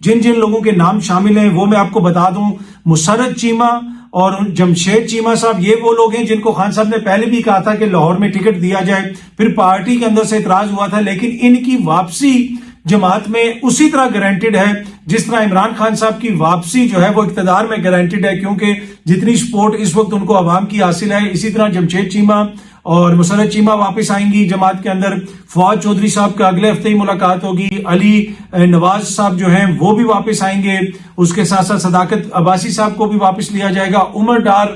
جن جن لوگوں کے نام شامل ہیں وہ میں آپ کو بتا دوں. مسرت چیمہ اور جمشید چیمہ صاحب یہ وہ لوگ ہیں جن کو خان صاحب نے پہلے بھی کہا تھا کہ لاہور میں ٹکٹ دیا جائے, پھر پارٹی کے اندر سے اعتراض ہوا تھا, لیکن ان کی واپسی جماعت میں اسی طرح گارنٹیڈ ہے جس طرح عمران خان صاحب کی واپسی جو ہے وہ اقتدار میں گارنٹیڈ ہے, کیونکہ جتنی سپورٹ اس وقت ان کو عوام کی حاصل ہے. اسی طرح جمشید چیمہ اور مسرت چیمہ واپس آئیں گی جماعت کے اندر. فواد چودھری صاحب کا اگلے ہفتے ہی ملاقات ہوگی. علی نواز صاحب جو ہیں وہ بھی واپس آئیں گے. اس کے ساتھ ساتھ صداقت عباسی صاحب کو بھی واپس لیا جائے گا. عمر ڈار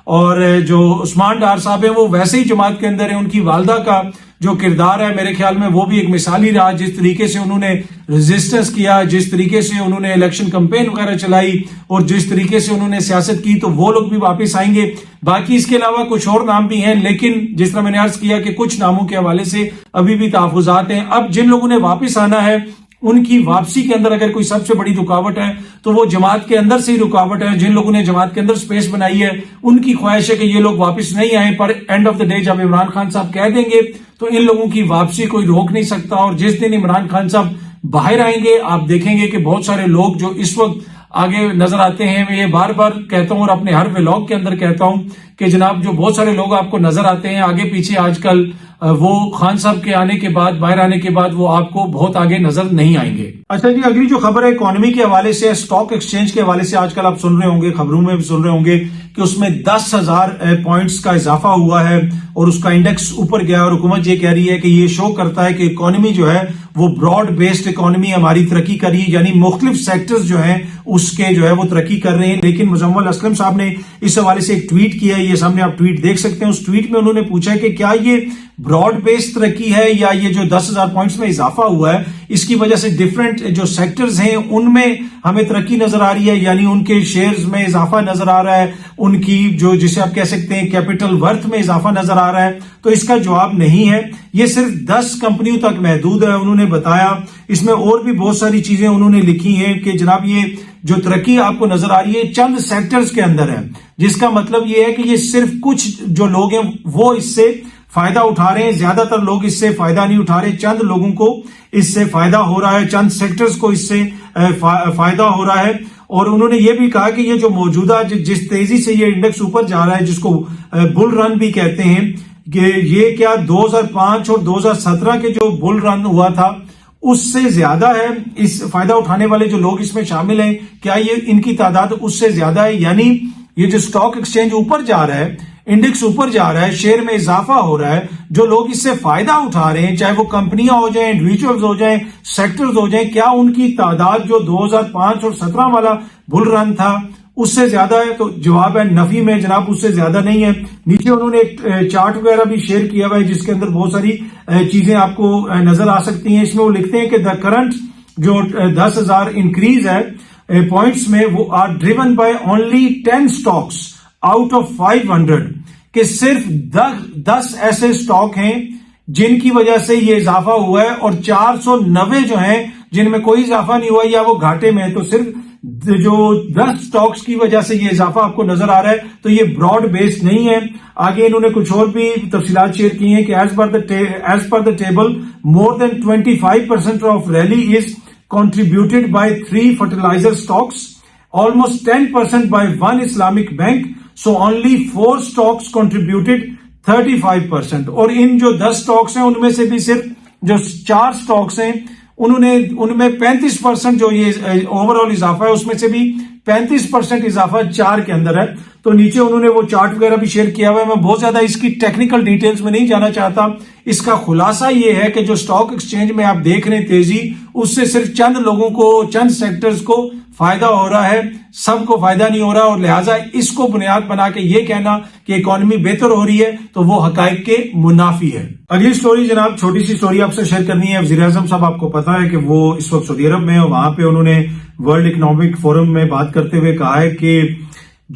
اور جو عثمان ڈار صاحب ہیں وہ ویسے ہی جماعت کے اندر ہیں. ان کی والدہ کا جو کردار ہے میرے خیال میں وہ بھی ایک مثالی رہا, جس طریقے سے انہوں نے ریزسٹنس کیا, جس طریقے سے انہوں نے الیکشن کمپین وغیرہ چلائی اور جس طریقے سے انہوں نے سیاست کی, تو وہ لوگ بھی واپس آئیں گے. باقی اس کے علاوہ کچھ اور نام بھی ہیں, لیکن جس طرح میں نے عرض کیا کہ کچھ ناموں کے حوالے سے ابھی بھی تحفظات ہیں. اب جن لوگوں نے واپس آنا ہے ان کی واپسی کے اندر اگر کوئی سب سے بڑی رکاوٹ ہے تو وہ جماعت کے اندر سے ہی رکاوٹ ہے. جن لوگوں نے جماعت کے اندر سپیس بنائی ہے ان کی خواہش ہے کہ یہ لوگ واپس نہیں آئیں, پر اینڈ آف دا ڈے جب عمران خان صاحب کہہ دیں گے تو ان لوگوں کی واپسی کوئی روک نہیں سکتا. اور جس دن عمران خان صاحب باہر آئیں گے آپ دیکھیں گے کہ بہت سارے لوگ جو اس وقت آگے نظر آتے ہیں, میں یہ بار بار کہتا ہوں اور اپنے ہر ولاگ کے اندر کہتا ہوں کہ جناب جو بہت سارے لوگ آپ کو نظر آتے ہیں آگے پیچھے آج کل, وہ خان صاحب کے آنے کے بعد باہر آنے کے بعد وہ آپ کو بہت آگے نظر نہیں آئیں گے. اچھا جی, اگلی جو خبر ہے اکانومی کے حوالے سے, اسٹاک ایکسچینج کے حوالے سے. آج کل آپ سن رہے ہوں گے, خبروں میں بھی سن رہے ہوں گے کہ اس میں 10,000 پوائنٹس کا اضافہ ہوا ہے اور اس کا انڈیکس اوپر گیا, اور حکومت یہ کہہ رہی ہے کہ یہ شو کرتا ہے کہ اکانومی جو ہے وہ براڈ بیسڈ اکانومی ہماری ترقی کر رہی ہے, یعنی مختلف سیکٹرز جو ہیں اس کے جو ہے وہ ترقی کر رہے ہیں. لیکن مزمل اسلم صاحب نے اس حوالے سے ایک ٹویٹ کیا ہے, یہ سامنے آپ ٹویٹ دیکھ سکتے ہیں. اس ٹویٹ میں انہوں نے پوچھا کہ کیا یہ براڈ بیس ترقی ہے یا یہ جو 10,000 پوائنٹس میں اضافہ ہوا ہے اس کی وجہ سے ڈیفرنٹ جو سیکٹرز ہیں ان میں ہمیں ترقی نظر آ رہی ہے, یعنی ان کے شیئرز میں اضافہ نظر آ رہا ہے, ان کی جو جسے آپ کہہ سکتے ہیں کیپٹل ورتھ میں اضافہ نظر آ رہا ہے. تو اس کا جواب نہیں ہے, یہ صرف 10 کمپنیوں تک محدود ہے. انہوں نے بتایا اس میں اور بھی بہت ساری چیزیں انہوں نے لکھی ہیں کہ جناب یہ جو ترقی آپ کو نظر آ رہی ہے چند سیکٹرز کے اندر ہے, جس کا مطلب یہ ہے کہ یہ صرف کچھ جو لوگ ہیں وہ اس سے فائدہ اٹھا رہے ہیں, زیادہ تر لوگ اس سے فائدہ نہیں اٹھا رہے, چند لوگوں کو اس سے فائدہ ہو رہا ہے, چند سیکٹرز کو اس سے فائدہ ہو رہا ہے. اور انہوں نے یہ بھی کہا کہ یہ جو موجودہ جس تیزی سے یہ انڈیکس اوپر جا رہا ہے جس کو بل رن بھی کہتے ہیں, کہ یہ کیا 2005 اور 2017 کے جو بل رن ہوا تھا اس سے زیادہ ہے. اس فائدہ اٹھانے والے جو لوگ اس میں شامل ہیں کیا یہ ان کی تعداد اس سے زیادہ ہے, یعنی یہ جو اسٹاک ایکسچینج اوپر جا رہا ہے, انڈیکس اوپر جا رہا ہے, شیئر میں اضافہ ہو رہا ہے, جو لوگ اس سے فائدہ اٹھا رہے ہیں چاہے وہ کمپنیاں ہو جائیں, انڈیویجولز ہو جائیں, سیکٹرز ہو جائیں, کیا ان کی تعداد جو 2005 اور 17 والا بل رن تھا اس سے زیادہ ہے؟ تو جواب ہے نفی میں جناب, اس سے زیادہ نہیں ہے. نیچے انہوں نے ایک چارٹ وغیرہ بھی شیئر کیا ہوا ہے جس کے اندر بہت ساری چیزیں آپ کو نظر آ سکتی ہیں. اس میں وہ لکھتے ہیں کہ دا کرنٹ جو 10,000 انکریز ہے پوائنٹس میں وہ are driven by only 10 stocks out of 500, کہ صرف 10 ایسے سٹاک ہیں جن کی وجہ سے یہ اضافہ ہوا ہے, اور 490 جو ہیں جن میں کوئی اضافہ نہیں ہوا یا وہ گھاٹے میں ہے. تو صرف جو 10 سٹاکس کی وجہ سے یہ اضافہ آپ کو نظر آ رہا ہے, تو یہ براڈ بیس نہیں ہے. آگے انہوں نے کچھ اور بھی تفصیلات شیئر کی ہیں کہ as per the table more than 25% of rally is contributed by 3 fertilizer stocks, almost 10% by 1 Islamic bank, so only 4 stocks contributed 35%. اور ان جو 10 سٹاکس ہیں ان میں سے بھی صرف جو 4 سٹاکس ہیں انہوں نے ان میں 35% جو یہ اوور آل اضافہ ہے اس میں سے بھی 35% اضافہ 4 کے اندر ہے. تو نیچے انہوں نے وہ چارٹ وغیرہ بھی شیئر کیا ہوا ہے. میں بہت زیادہ اس کی ٹیکنیکل ڈیٹیلز میں نہیں جانا چاہتا. اس کا خلاصہ یہ ہے کہ جو اسٹاک ایکسچینج میں آپ دیکھ رہے ہیں تیزی, اس سے صرف چند لوگوں کو, چند سیکٹرز کو فائدہ ہو رہا ہے, سب کو فائدہ نہیں ہو رہا. اور لہٰذا اس کو بنیاد بنا کے یہ کہنا کہ اکانومی بہتر ہو رہی ہے تو وہ حقائق کے منافی ہے. اگلی سٹوری جناب, چھوٹی سی سٹوری آپ سے شیئر کرنی ہے. وزیر اعظم صاحب آپ کو پتا ہے کہ وہ اس وقت سعودی عرب میں ہیں, اور وہاں پہ انہوں نے ورلڈ اکنامک فورم میں بات کرتے ہوئے کہا ہے کہ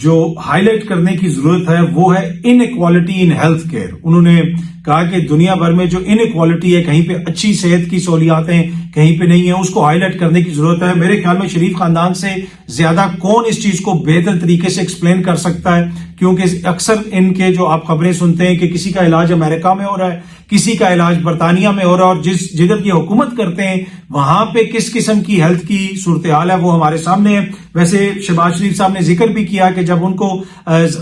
جو ہائی لائٹ کرنے کی ضرورت ہے وہ ہے ان ایکوالٹی ان ہیلتھ کیئر. انہوں نے کہا کہ دنیا بھر میں جو ان ایکوالٹی ہے, کہیں پہ اچھی صحت کی سہولیات ہیں, کہیں پہ نہیں ہے، اس کو ہائی لائٹ کرنے کی ضرورت ہے۔ میرے خیال میں شریف خاندان سے زیادہ کون اس چیز کو بہتر طریقے سے ایکسپلین کر سکتا ہے، کیونکہ اکثر ان کے جو آپ خبریں سنتے ہیں کہ کسی کا علاج امریکہ میں ہو رہا ہے، کسی کا علاج برطانیہ میں ہو رہا ہے، اور جدھر یہ حکومت کرتے ہیں وہاں پہ کس قسم کی ہیلتھ کی صورتحال ہے وہ ہمارے سامنے ہے۔ ویسے شہباز شریف صاحب نے ذکر بھی کیا کہ جب ان کو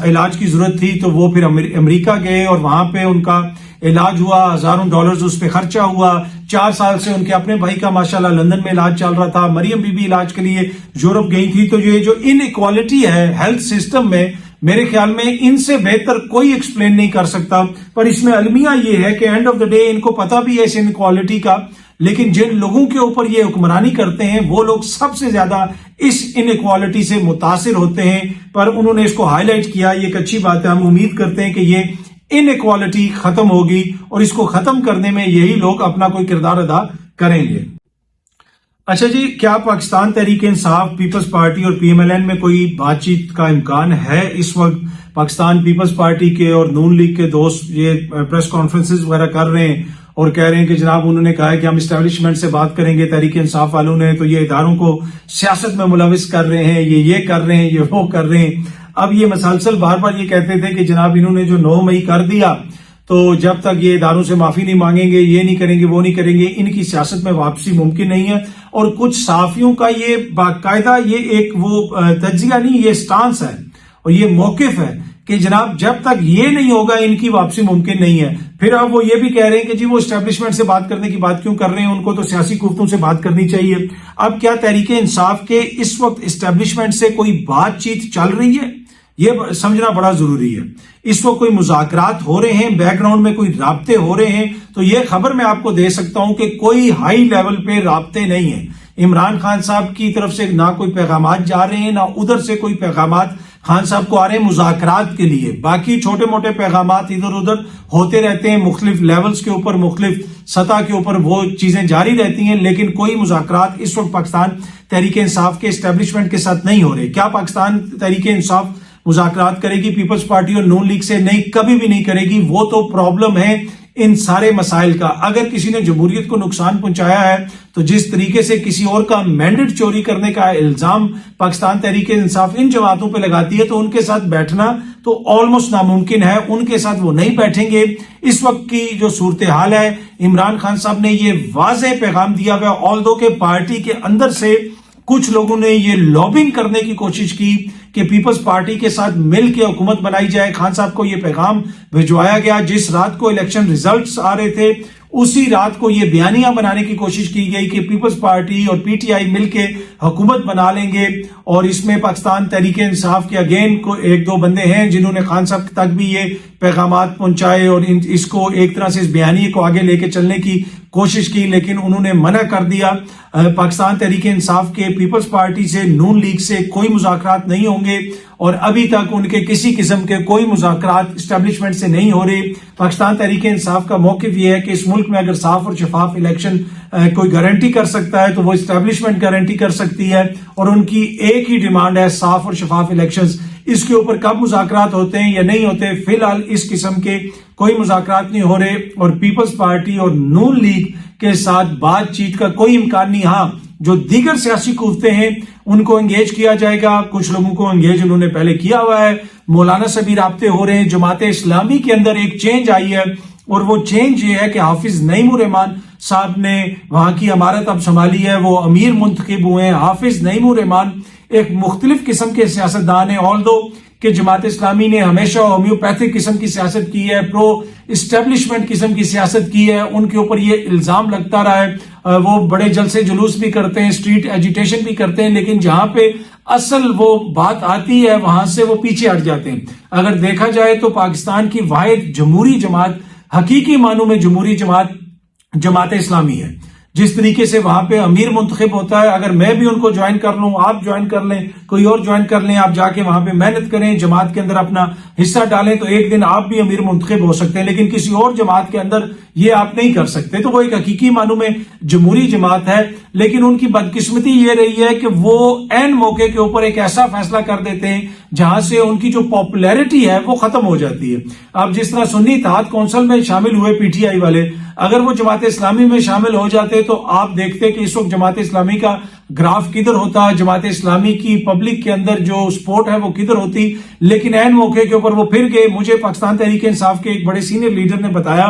علاج کی ضرورت تھی تو وہ پھر امریکہ گئے اور وہاں پہ ان کا علاج ہوا، ہزاروں ڈالرز اس پہ خرچہ ہوا۔ 4 سال سے ان کے اپنے بھائی کا ماشاءاللہ لندن میں علاج چل رہا تھا، مریم بی بی علاج کے لیے یورپ گئی تھی۔ تو یہ جو ان ایکوالٹی ہے ہیلتھ سسٹم میں، میرے خیال میں ان سے بہتر کوئی ایکسپلین نہیں کر سکتا۔ پر اس میں المیہ یہ ہے کہ اینڈ آف دا ڈے ان کو پتا بھی ہے اس انیکوالٹی کا، لیکن جن لوگوں کے اوپر یہ حکمرانی کرتے ہیں وہ لوگ سب سے زیادہ اس انیکوالٹی سے متاثر ہوتے ہیں۔ پر انہوں نے اس کو ہائی لائٹ کیا، یہ ایک اچھی بات ہے۔ ہم امید کرتے ہیں کہ یہ انیکوالٹی ختم ہوگی اور اس کو ختم کرنے میں یہی لوگ اپنا کوئی کردار ادا کریں گے۔ اچھا جی، کیا پاکستان تحریک انصاف، پیپلز پارٹی اور پی ایم ایل این میں کوئی بات چیت کا امکان ہے؟ اس وقت پاکستان پیپلز پارٹی کے اور نون لیگ کے دوست یہ پریس کانفرنسز وغیرہ کر رہے ہیں اور کہہ رہے ہیں کہ جناب انہوں نے کہا ہے کہ ہم اسٹیبلشمنٹ سے بات کریں گے، تحریک انصاف والوں نے تو یہ اداروں کو سیاست میں ملوث کر رہے ہیں، یہ کر رہے ہیں، یہ وہ کر رہے ہیں۔ اب یہ مسلسل بار بار یہ کہتے تھے کہ جناب انہوں نے جو 9 مئی کر دیا تو جب تک یہ اداروں سے معافی نہیں مانگیں گے، یہ نہیں کریں گے، وہ نہیں کریں گے، ان کی سیاست میں واپسی ممکن نہیں ہے۔ اور کچھ صحافیوں کا یہ باقاعدہ یہ ایک وہ تجزیہ نہیں، یہ سٹانس ہے اور یہ موقف ہے کہ جناب جب تک یہ نہیں ہوگا ان کی واپسی ممکن نہیں ہے۔ پھر اب وہ یہ بھی کہہ رہے ہیں کہ جی وہ اسٹیبلشمنٹ سے بات کرنے کی بات کیوں کر رہے ہیں، ان کو تو سیاسی قوتوں سے بات کرنی چاہیے۔ اب کیا تحریک انصاف کے اس وقت اسٹیبلشمنٹ سے کوئی بات چیت چل رہی ہے؟ یہ سمجھنا بڑا ضروری ہے۔ اس وقت کوئی مذاکرات ہو رہے ہیں، بیک گراؤنڈ میں کوئی رابطے ہو رہے ہیں، تو یہ خبر میں آپ کو دے سکتا ہوں کہ کوئی ہائی لیول پہ رابطے نہیں ہیں۔ عمران خان صاحب کی طرف سے نہ کوئی پیغامات جا رہے ہیں، نہ ادھر سے کوئی پیغامات خان صاحب کو آ رہے ہیں مذاکرات کے لیے۔ باقی چھوٹے موٹے پیغامات ادھر ادھر ہوتے رہتے ہیں، مختلف لیولز کے اوپر، مختلف سطح کے اوپر وہ چیزیں جاری رہتی ہیں، لیکن کوئی مذاکرات اس وقت پاکستان تحریک انصاف کے اسٹیبلشمنٹ کے ساتھ نہیں ہو رہے۔ کیا پاکستان تحریک انصاف مذاکرات کرے گی پیپلز پارٹی اور نون لیگ سے؟ نہیں، کبھی بھی نہیں کرے گی۔ وہ تو پرابلم ہے ان سارے مسائل کا۔ اگر کسی نے جمہوریت کو نقصان پہنچایا ہے تو جس طریقے سے کسی اور کا مینڈیٹ چوری کرنے کا الزام پاکستان تحریک انصاف ان جماعتوں پہ لگاتی ہے تو ان کے ساتھ بیٹھنا تو آلموسٹ ناممکن ہے۔ ان کے ساتھ وہ نہیں بیٹھیں گے۔ اس وقت کی جو صورتحال ہے، عمران خان صاحب نے یہ واضح پیغام دیا ہوا ہے، آلدو کہ پارٹی کے اندر سے کچھ لوگوں نے یہ لابنگ کرنے کی کوشش کی کہ پیپلز پارٹی کے ساتھ مل کے حکومت بنائی جائے۔ خان صاحب کو یہ پیغام بھجوایا گیا جس رات کو الیکشن ریزلٹس آ رہے تھے، اسی رات کو یہ بیانیہ بنانے کی کوشش کی گئی کہ پیپلز پارٹی اور پی ٹی آئی مل کے حکومت بنا لیں گے، اور اس میں پاکستان تحریک انصاف کے اگین کو 1-2 بندے ہیں جنہوں نے خان صاحب تک بھی یہ پیغامات پہنچائے اور اس کو ایک طرح سے اس بیانیے کو آگے لے کے چلنے کی کوشش کی، لیکن انہوں نے منع کر دیا۔ پاکستان تحریک انصاف کے پیپلز پارٹی سے، نون لیگ سے کوئی مذاکرات نہیں ہوں گے، اور ابھی تک ان کے کسی قسم کے کوئی مذاکرات اسٹیبلشمنٹ سے نہیں ہو رہے۔ پاکستان تحریک انصاف کا موقف یہ ہے کہ اس ملک میں اگر صاف اور شفاف الیکشن کوئی گارنٹی کر سکتا ہے تو وہ اسٹیبلشمنٹ گارنٹی کر سکتی ہے، اور ان کی ایک ہی ڈیمانڈ ہے صاف اور شفاف الیکشنز۔ اس کے اوپر کب مذاکرات ہوتے ہیں یا نہیں ہوتے، فی الحال اس قسم کے کوئی مذاکرات نہیں ہو رہے، اور پیپلز پارٹی اور نون لیگ کے ساتھ بات چیت کا کوئی امکان نہیں۔ ہاں، جو دیگر سیاسی قوتیں ہیں ان کو انگیج کیا جائے گا، کچھ لوگوں کو انگیج انہوں نے پہلے کیا ہوا ہے، مولانا سے بھی رابطے ہو رہے ہیں۔ جماعت اسلامی کے اندر ایک چینج آئی ہے، اور وہ چینج یہ ہے کہ حافظ نعیم الرحمان صاحب نے وہاں کی امارت اب سنبھالی ہے، وہ امیر منتخب ہوئے ہیں۔ حافظ نعیم الرحمان ایک مختلف قسم کے سیاستدان ہیں، آلدو کہ جماعت اسلامی نے ہمیشہ ہومیوپیتھک قسم کی سیاست کی ہے، پرو اسٹیبلشمنٹ قسم کی سیاست کی ہے، ان کے اوپر یہ الزام لگتا رہا ہے، وہ بڑے جلسے جلوس بھی کرتے ہیں، اسٹریٹ ایجیٹیشن بھی کرتے ہیں، لیکن جہاں پہ اصل وہ بات آتی ہے وہاں سے وہ پیچھے ہٹ جاتے ہیں۔ اگر دیکھا جائے تو پاکستان کی واحد جمہوری جماعت، حقیقی معنوں میں جمہوری جماعت اسلامی ہے۔ جس طریقے سے وہاں پہ امیر منتخب ہوتا ہے، اگر میں بھی ان کو جوائن کر لوں، آپ جوائن کر لیں، کوئی اور جوائن کر لیں، آپ جا کے وہاں پہ محنت کریں، جماعت کے اندر اپنا حصہ ڈالیں، تو ایک دن آپ بھی امیر منتخب ہو سکتے ہیں، لیکن کسی اور جماعت کے اندر یہ آپ نہیں کر سکتے۔ تو وہ ایک حقیقی معنوں میں جمہوری جماعت ہے، لیکن ان کی بدقسمتی یہ رہی ہے کہ وہ عین موقع کے اوپر ایک ایسا فیصلہ کر دیتے ہیں جہاں سے ان کی جو پاپولیرٹی ہے وہ ختم ہو جاتی ہے۔ اب جس طرح سنی اتحاد کونسل میں شامل ہوئے پی ٹی آئی والے، اگر وہ جماعت اسلامی میں شامل ہو جاتے تو آپ دیکھتے کہ اس وقت جماعت اسلامی کا گراف کدھر ہوتا، جماعت اسلامی کی پبلک کے اندر جو سپورٹ ہے وہ کدھر ہوتی، لیکن عین موقع کے اوپر وہ پھر گئے۔ مجھے پاکستان تحریک انصاف کے ایک بڑے سینئر لیڈر نے بتایا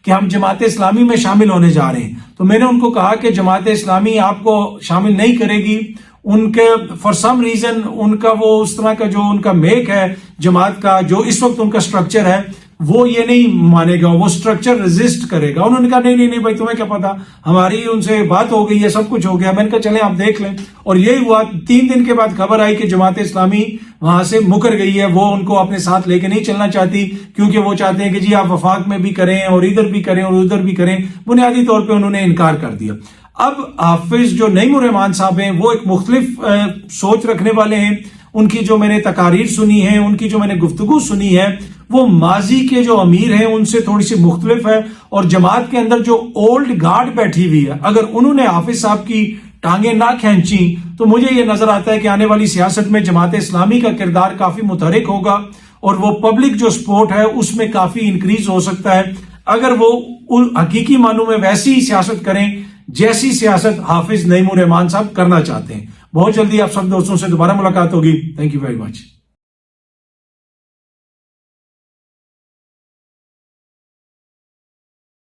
کہ ہم جماعت اسلامی میں شامل ہونے جا رہے ہیں، تو میں نے ان کو کہا کہ جماعت اسلامی آپ کو شامل نہیں کرے گی، ان کے فار سم ریزن ان کا وہ اس طرح کا جو ان کا میک ہے جماعت کا، جو اس وقت ان کا سٹرکچر ہے وہ یہ نہیں مانے گا، وہ سٹرکچر ریزسٹ کرے گا۔ انہوں نے کہا نہیں بھائی تمہیں کیا پتا، ہماری ان سے بات ہو گئی ہے، سب کچھ ہو گیا۔ میں نے کہا چلیں آپ دیکھ لیں، اور یہی ہوا۔ 3 دن کے بعد خبر آئی کہ جماعت اسلامی وہاں سے مکر گئی ہے، وہ ان کو اپنے ساتھ لے کے نہیں چلنا چاہتی، کیونکہ وہ چاہتے ہیں کہ جی آپ وفاق میں بھی کریں اور ادھر بھی کریں اور ادھر بھی کریں۔ بنیادی طور پہ انہوں نے انکار کر دیا۔ اب حافظ جو نعیم الرحمان صاحب ہیں وہ ایک مختلف سوچ رکھنے والے ہیں، ان کی جو میں نے تقاریر سنی ہے، ان کی جو میں نے گفتگو سنی ہے، وہ ماضی کے جو امیر ہیں ان سے تھوڑی سی مختلف ہے، اور جماعت کے اندر جو اولڈ گارڈ بیٹھی ہوئی ہے، اگر انہوں نے حافظ صاحب کی ٹانگیں نہ کھینچی تو مجھے یہ نظر آتا ہے کہ آنے والی سیاست میں جماعت اسلامی کا کردار کافی متحرک ہوگا، اور وہ پبلک جو سپورٹ ہے اس میں کافی انکریز ہو سکتا ہے اگر وہ حقیقی معنوں میں ویسی سیاست کریں جیسی سیاست حافظ نعیم الرحمان صاحب کرنا چاہتے ہیں۔ بہت جلدی آپ سب دوستوں سے دوبارہ ملاقات ہوگی۔ Thank you very much.